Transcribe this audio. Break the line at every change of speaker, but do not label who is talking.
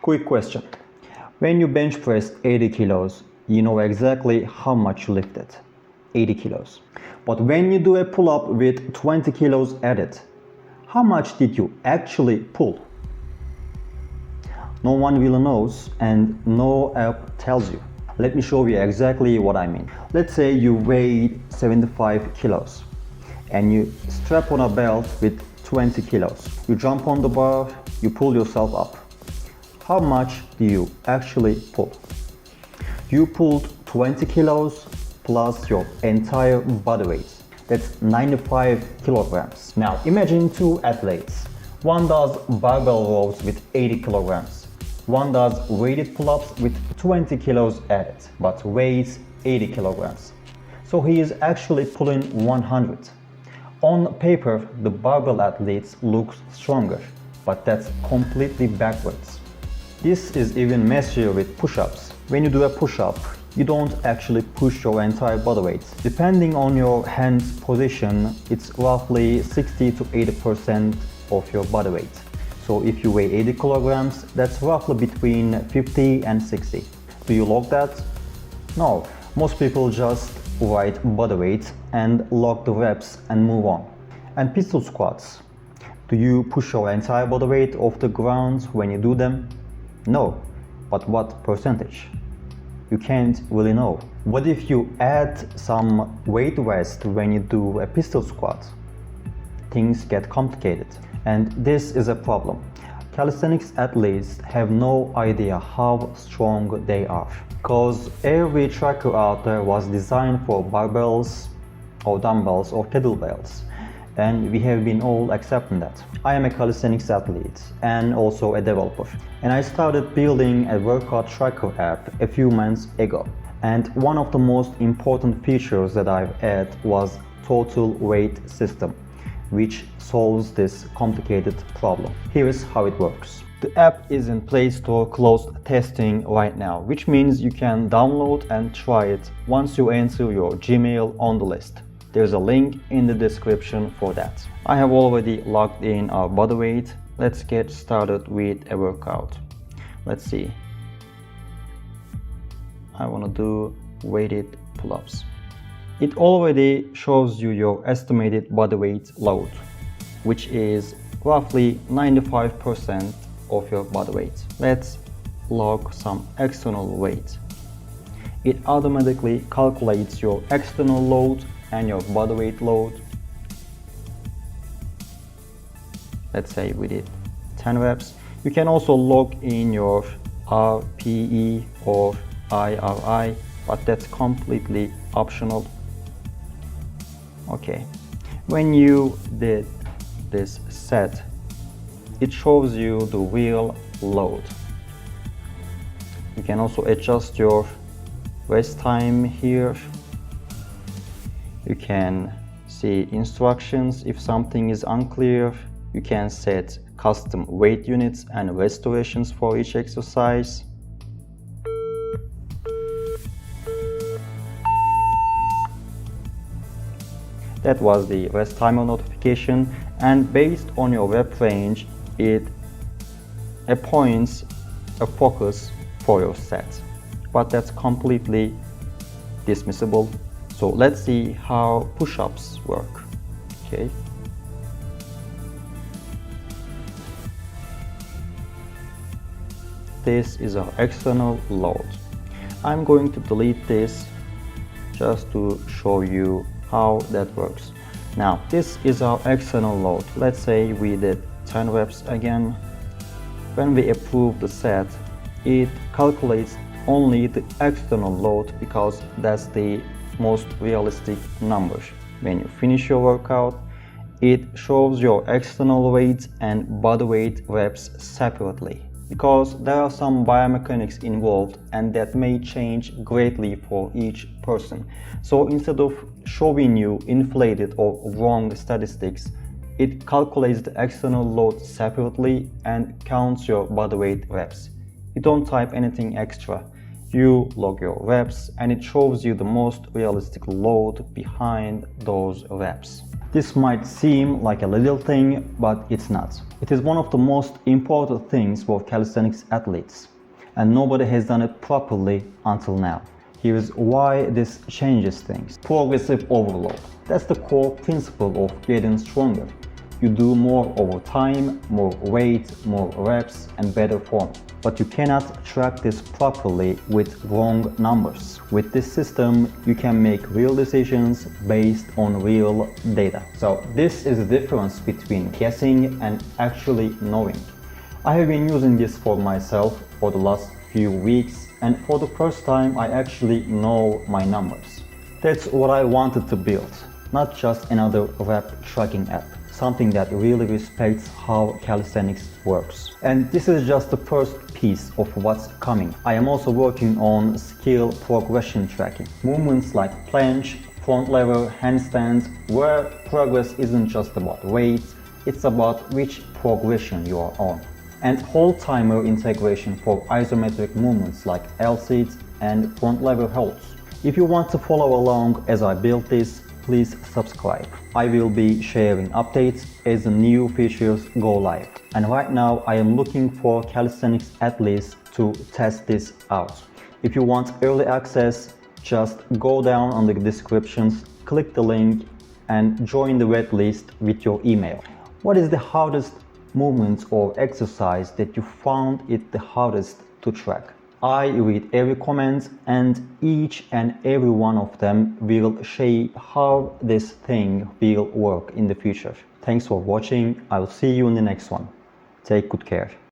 Quick question. When you bench press 80 kilos, you know exactly how much you lifted. 80 kilos. But when you do a pull-up with 20 kilos added, how much did you actually pull? No one really knows and no app tells you. Let me show you exactly what I mean. Let's say you weigh 75 kilos and you strap on a belt with 20 kilos. You jump on the bar, you pull yourself up. How much do you actually pull? You pulled 20 kilos plus your entire body weight. That's 95 kilograms. Now imagine two athletes. One does barbell rows with 80 kilograms. One does weighted pull-ups with 20 kilos added, but weighs 80 kilograms. So he is actually pulling 100. On paper, the barbell athletes look stronger, but that's completely backwards. This is even messier with push-ups. When you do a push-up, you don't actually push your entire body weight. Depending on your hand's position, it's roughly 60 to 80% of your body weight. So if you weigh 80 kilograms, that's roughly between 50 and 60. Do you log that? No. Most people just write body weight and log the reps and move on. And pistol squats. Do you push your entire body weight off the ground when you do them? No. But what percentage? You can't really know. What if you add some weight rest when you do a pistol squat? Things get complicated. And this is a problem. Calisthenics athletes have no idea how strong they are, because every tracker out there was designed for barbells or dumbbells or kettlebells, and we have been all accepting that. I am a calisthenics athlete and also a developer, and I started building a workout tracker app a few months ago. And one of the most important features that I've added was total weight system, which solves this complicated problem. Here is how it works. The app is in Play Store closed testing right now, which means you can download and try it once you enter your Gmail on the list. There's a link in the description for that. I have already logged in our body weight. Let's get started with a workout. Let's see. I want to do weighted pull-ups. It already shows you your estimated body weight load, which is roughly 95% of your body weight. Let's log some external weight. It automatically calculates your external load and your body weight load. Let's say we did 10 reps. You can also log in your RPE or IRI, but that's completely optional. Okay, when you did this set, it shows you the real load. You can also adjust your rest time here. You can see instructions if something is unclear. You can set custom weight units and restorations for each exercise. That was the rest timer notification, and based on your rep range, it appoints a focus for your set. But that's completely dismissible. So let's see how push-ups work. Okay. This is our external load. I'm going to delete this just to show you how that works. Now this is our external load. Let's say we did 10 reps again. When we approve the set, it calculates only the external load because that's the most realistic number. When you finish your workout, it shows your external weight and body weight reps separately, because there are some biomechanics involved and that may change greatly for each person. So instead of showing you inflated or wrong statistics, it calculates the external load separately and counts your body weight reps. You don't type anything extra. You log your reps and it shows you the most realistic load behind those reps. This might seem like a little thing, but it's not. It is one of the most important things for calisthenics athletes, and nobody has done it properly until now. Here's why this changes things. Progressive overload. That's the core principle of getting stronger. You do more over time, more weight, more reps, and better form. But you cannot track this properly with wrong numbers. With this system, you can make real decisions based on real data. So this is the difference between guessing and actually knowing. I have been using this for myself for the last few weeks, and for the first time I actually know my numbers. That's what I wanted to build, not just another rep tracking app. Something that really respects how calisthenics works. And this is just the first piece of what's coming. I am also working on skill progression tracking. Movements like planche, front lever, handstand, where progress isn't just about weight, it's about which progression you are on. And hold timer integration for isometric movements like L-sits and front lever holds. If you want to follow along as I build this, please subscribe. I will be sharing updates as the new features go live. And right now I am looking for calisthenics athletes to test this out. If you want early access, just go down on the descriptions, click the link and join the wait list with your email. What is the hardest movement or exercise that you found it the hardest to track? I read every comment, and each and every one of them will shape how this thing will work in the future. Thanks for watching. I will see you in the next one. Take good care.